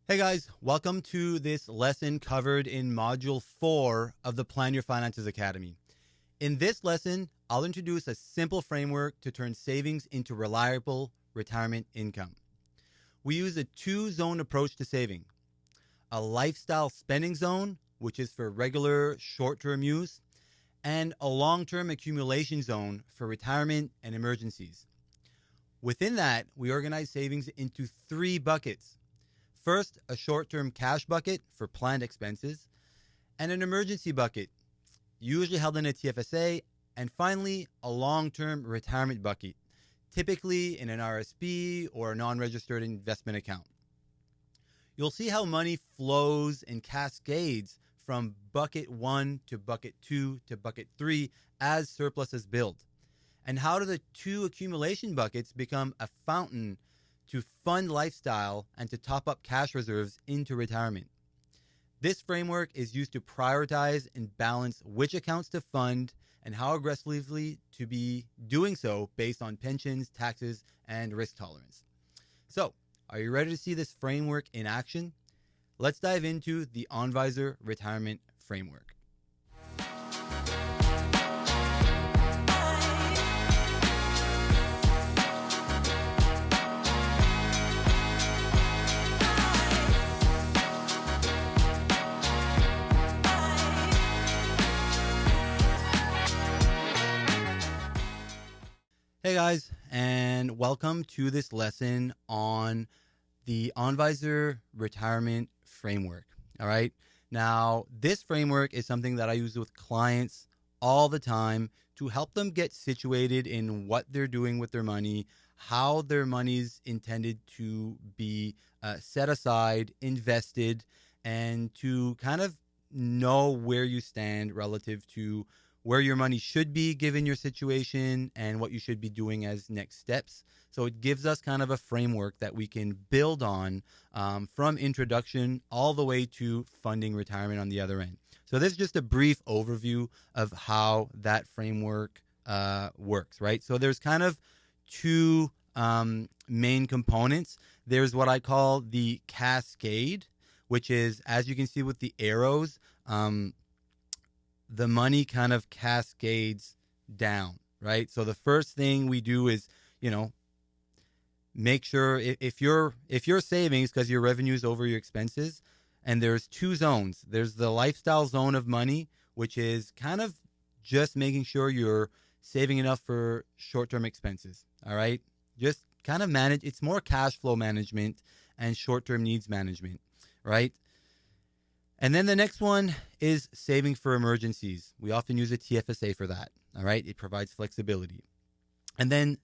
Hey guys, welcome to this lesson covered in Module 4 of the Plan Your Finances Academy. In this lesson, I'll introduce a simple framework to turn savings into reliable retirement income. We use a two-zone approach to saving. A lifestyle spending zone, which is for regular short-term use, and a long-term accumulation zone for retirement and emergencies. Within that, we organize savings into three buckets. First, a short-term cash bucket for planned expenses, and an emergency bucket, usually held in a TFSA, and finally, a long-term retirement bucket, typically in an RSP or a non-registered investment account. You'll see how money flows in cascades from bucket 1 to bucket 2 to bucket 3 as surpluses build, and how do the two accumulation buckets become a fountain to fund lifestyle and to top up cash reserves into retirement. This framework is used to prioritize and balance which accounts to fund and how aggressively to be doing so based on pensions, taxes, and risk tolerance. So, are you ready to see this framework in action? Let's dive into the Onvisor Retirement Framework. Hey guys, and welcome to this lesson on the Onvisor Retirement Framework. All right. Now, this framework is something that I use with clients all the time to help them get situated in what they're doing with their money, how their money's intended to be set aside, invested, and to kind of know where you stand relative to where your money should be given your situation and what you should be doing as next steps. So it gives us kind of a framework that we can build on from introduction all the way to funding retirement on the other end. So this is just a brief overview of how that framework works, right? So there's kind of two main components. There's what I call the cascade, which is, as you can see with the arrows, the money kind of cascades down, right? So the first thing we do is, make sure if your savings, because your revenue is over your expenses, and there's two zones. There's the lifestyle zone of money, which is kind of just making sure you're saving enough for short-term expenses, all right? Just kind of manage. It's more cash flow management and short-term needs management, right? And then the next one is saving for emergencies. We often use a TFSA for that. All right. It provides flexibility. And then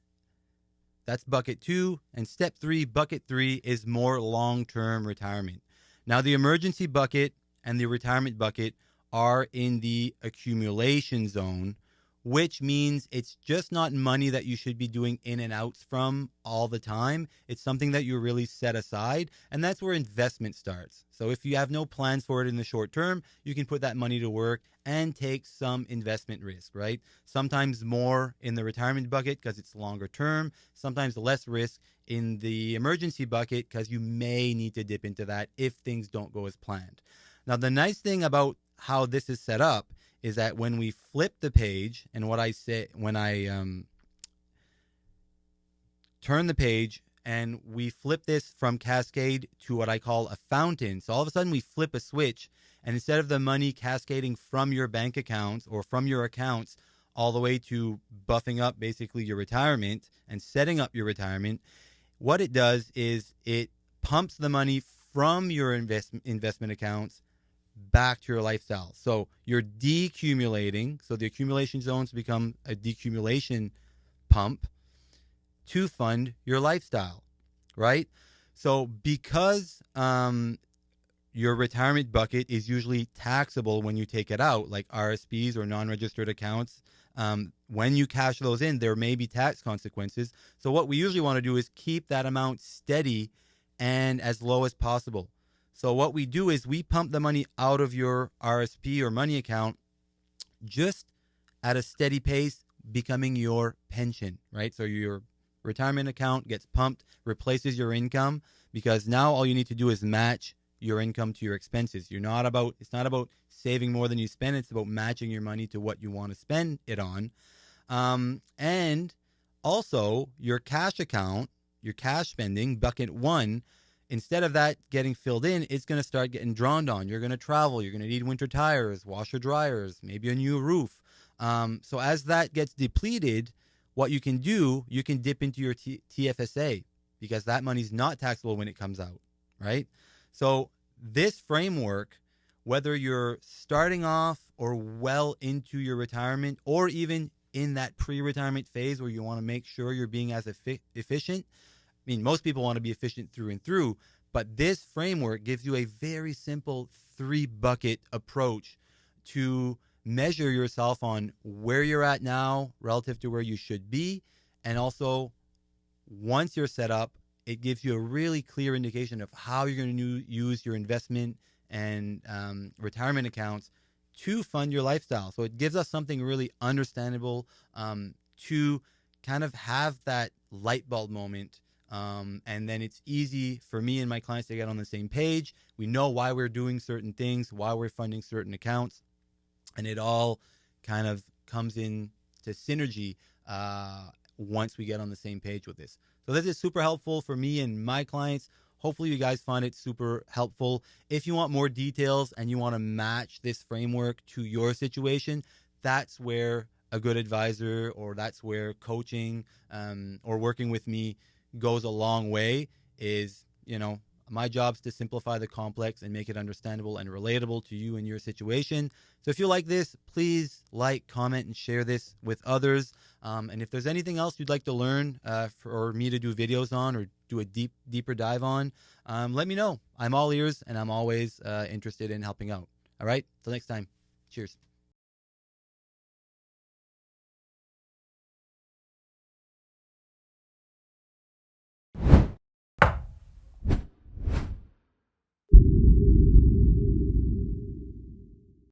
that's bucket 2. And step 3, bucket 3 is more long-term retirement. Now, the emergency bucket and the retirement bucket are in the accumulation zone, which means it's just not money that you should be doing in and outs from all the time. It's something that you really set aside, and that's where investment starts. So if you have no plans for it in the short term, you can put that money to work and take some investment risk, right? Sometimes more in the retirement bucket because it's longer term, sometimes less risk in the emergency bucket because you may need to dip into that if things don't go as planned. Now, the nice thing about how this is set up is that when we flip the page, and what I say when I turn the page and we flip this from cascade to what I call a fountain. So all of a sudden we flip a switch, and instead of the money cascading from your bank accounts or from your accounts all the way to buffing up basically your retirement and setting up your retirement, what it does is it pumps the money from your investment accounts back to your lifestyle. So you're decumulating. So the accumulation zones become a decumulation pump to fund your lifestyle, right? So because your retirement bucket is usually taxable when you take it out, like RSPs or non-registered accounts, when you cash those in, there may be tax consequences. So what we usually want to do is keep that amount steady and as low as possible. So what we do is we pump the money out of your RSP or money account just at a steady pace, becoming your pension, right? So your retirement account gets pumped, replaces your income, because now all you need to do is match your income to your expenses. It's not about saving more than you spend. It's about matching your money to what you want to spend it on. And also your cash account, your cash spending, bucket 1, instead of that getting filled in, it's going to start getting drawn on. You're going to travel. You're going to need winter tires, washer dryers, maybe a new roof. So as that gets depleted, what you can do, you can dip into your TFSA, because that money's not taxable when it comes out, right? So this framework, whether you're starting off or well into your retirement, or even in that pre-retirement phase where you want to make sure you're being as efficient. I mean, most people want to be efficient through and through, but this framework gives you a very simple 3-bucket approach to measure yourself on where you're at now relative to where you should be. And also, once you're set up, it gives you a really clear indication of how you're going to use your investment and retirement accounts to fund your lifestyle. So it gives us something really understandable to kind of have that light bulb moment. And then it's easy for me and my clients to get on the same page. We know why we're doing certain things, why we're funding certain accounts, and it all kind of comes in to synergy once we get on the same page with this. So this is super helpful for me and my clients. Hopefully you guys find it super helpful. If you want more details and you want to match this framework to your situation, that's where a good advisor, or that's where coaching or working with me goes a long way. Is, my job's to simplify the complex and make it understandable and relatable to you and your situation. So if you like this, please like, comment, and share this with others. And if there's anything else you'd like to learn for me to do videos on, or do a deeper dive on, let me know. I'm all ears, and I'm always interested in helping out. All right, till next time. Cheers.